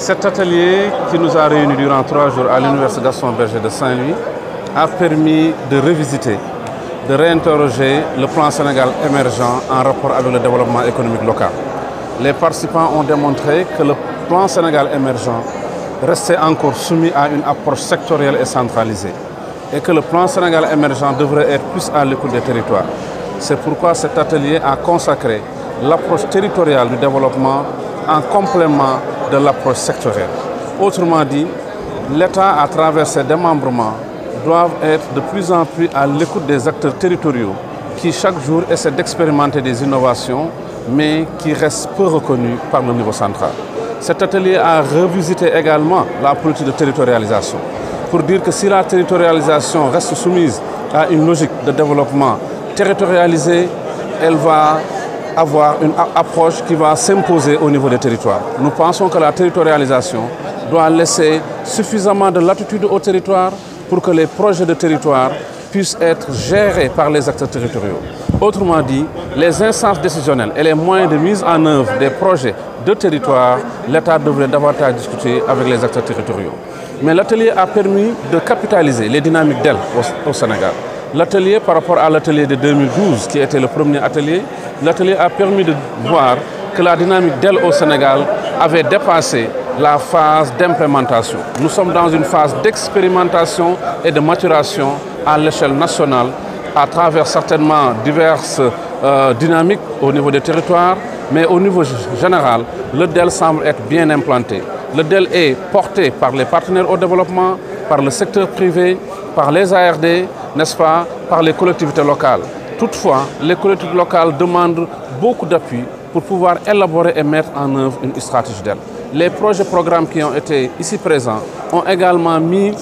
Cet atelier qui nous a réunis durant 3 jours à l'Université Gaston Berger de Saint-Louis a permis de revisiter, de réinterroger le plan Sénégal émergent en rapport avec le développement économique local. Les participants ont démontré que le plan Sénégal émergent restait encore soumis à une approche sectorielle et centralisée et que le plan Sénégal émergent devrait être plus à l'écoute des territoires. C'est pourquoi cet atelier a consacré l'approche territoriale du développement en complément de l'approche sectorielle. Autrement dit, l'État, à travers ses démembrements, doivent être de plus en plus à l'écoute des acteurs territoriaux qui chaque jour essaient d'expérimenter des innovations mais qui restent peu reconnus par le niveau central. Cet atelier a revisité également la politique de territorialisation pour dire que si la territorialisation reste soumise à une logique de développement territorialisé, elle va avoir une approche qui va s'imposer au niveau des territoires. Nous pensons que la territorialisation doit laisser suffisamment de latitude au territoire pour que les projets de territoire puissent être gérés par les acteurs territoriaux. Autrement dit, les instances décisionnelles et les moyens de mise en œuvre des projets de territoire, l'État devrait davantage discuter avec les acteurs territoriaux. Mais l'atelier a permis de capitaliser les dynamiques d'elle au Sénégal. L'atelier, par rapport à l'atelier de 2012, qui était le premier atelier, l'atelier a permis de voir que la dynamique d'elle au Sénégal avait dépassé la phase d'implémentation. Nous sommes dans une phase d'expérimentation et de maturation à l'échelle nationale, à travers certainement diverses dynamiques au niveau des territoires, mais au niveau général, le DEL semble être bien implanté. Le DEL est porté par les partenaires au développement, par le secteur privé, par les ARD, n'est-ce pas, par les collectivités locales. Toutefois, les collectivités locales demandent beaucoup d'appui pour pouvoir élaborer et mettre en œuvre une stratégie d'EL. Les projets programmes qui ont été ici présents ont également mis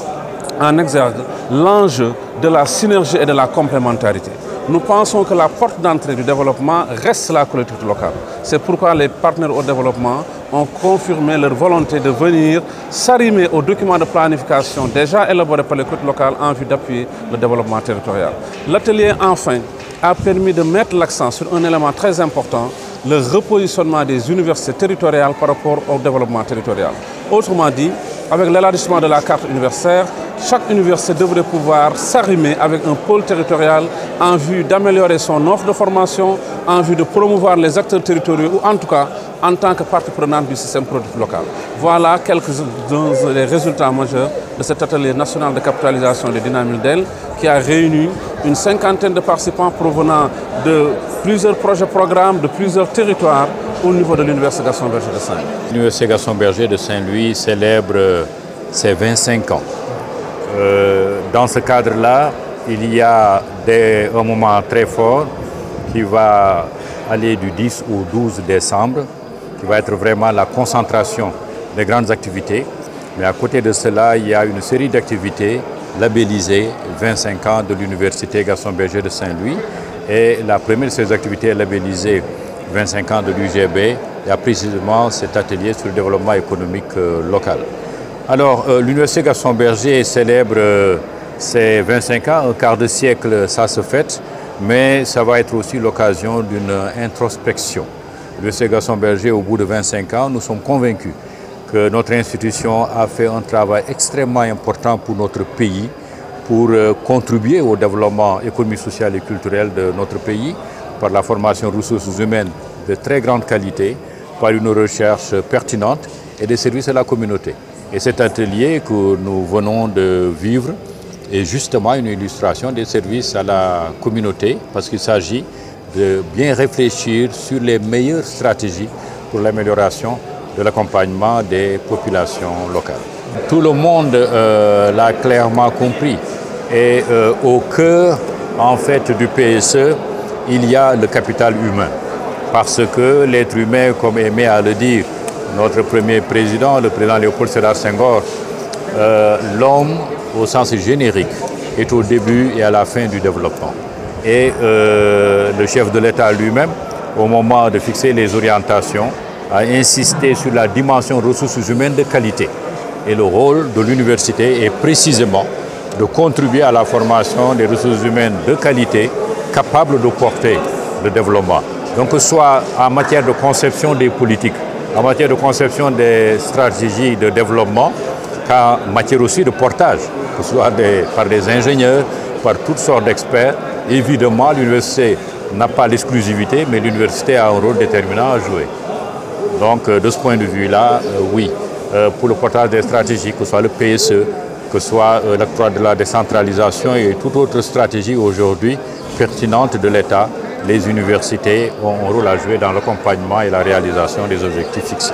en exergue l'enjeu de la synergie et de la complémentarité. Nous pensons que la porte d'entrée du développement reste la collectivité locale. C'est pourquoi les partenaires au développement ont confirmé leur volonté de venir s'arrimer aux documents de planification déjà élaborés par les collectivités locales en vue d'appuyer le développement territorial. L'atelier, enfin, a permis de mettre l'accent sur un élément très important, le repositionnement des universités territoriales par rapport au développement territorial. Autrement dit, avec l'élargissement de la carte universitaire, chaque université devrait pouvoir s'arrimer avec un pôle territorial en vue d'améliorer son offre de formation, en vue de promouvoir les acteurs territoriaux ou en tout cas en tant que partie prenante du système productif local. Voilà quelques-uns des résultats majeurs de cet atelier national de capitalisation des dynamiques d'EL qui a réuni une cinquantaine de participants provenant de plusieurs projets programmes, de plusieurs territoires au niveau de l'Université Gaston Berger de Saint-Louis. L'Université Gaston Berger de Saint-Louis célèbre ses 25 ans. Dans ce cadre-là, il y a un moment très fort qui va aller du 10 au 12 décembre, qui va être vraiment la concentration des grandes activités. Mais à côté de cela, il y a une série d'activités labellisées 25 ans de l'Université Gaston Berger de Saint-Louis. Et la première de ces activités est labellisée 25 ans de l'UGB. Il y a précisément cet atelier sur le développement économique local. Alors, l'Université Gaston Berger célèbre ses 25 ans, un quart de siècle, ça se fête, mais ça va être aussi l'occasion d'une introspection. L'Université Gaston Berger, au bout de 25 ans, nous sommes convaincus que notre institution a fait un travail extrêmement important pour notre pays, pour contribuer au développement économique, social et culturel de notre pays, par la formation de ressources humaines de très grande qualité, par une recherche pertinente et des services à la communauté. Et cet atelier que nous venons de vivre est justement une illustration des services à la communauté, parce qu'il s'agit de bien réfléchir sur les meilleures stratégies pour l'amélioration de l'accompagnement des populations locales. Tout le monde l'a clairement compris. Et au cœur, en fait, du PSE, il y a le capital humain. Parce que l'être humain, comme aimait à le dire notre premier président, le président Léopold Sédar Senghor, l'homme, au sens générique, est au début et à la fin du développement. Et le chef de l'État lui-même, au moment de fixer les orientations, a insisté sur la dimension ressources humaines de qualité. Et le rôle de l'université est précisément de contribuer à la formation des ressources humaines de qualité capables de porter le développement. Donc, que ce soit en matière de conception des politiques, en matière de conception des stratégies de développement, qu'en matière aussi de portage, que ce soit par des ingénieurs, par toutes sortes d'experts. Évidemment, l'université n'a pas l'exclusivité, mais l'université a un rôle déterminant à jouer. Donc, de ce point de vue-là, oui, pour le portage des stratégies, que ce soit le PSE, que ce soit l'acte de la décentralisation et toute autre stratégie aujourd'hui pertinente de l'État, les universités ont un rôle à jouer dans l'accompagnement et la réalisation des objectifs fixés.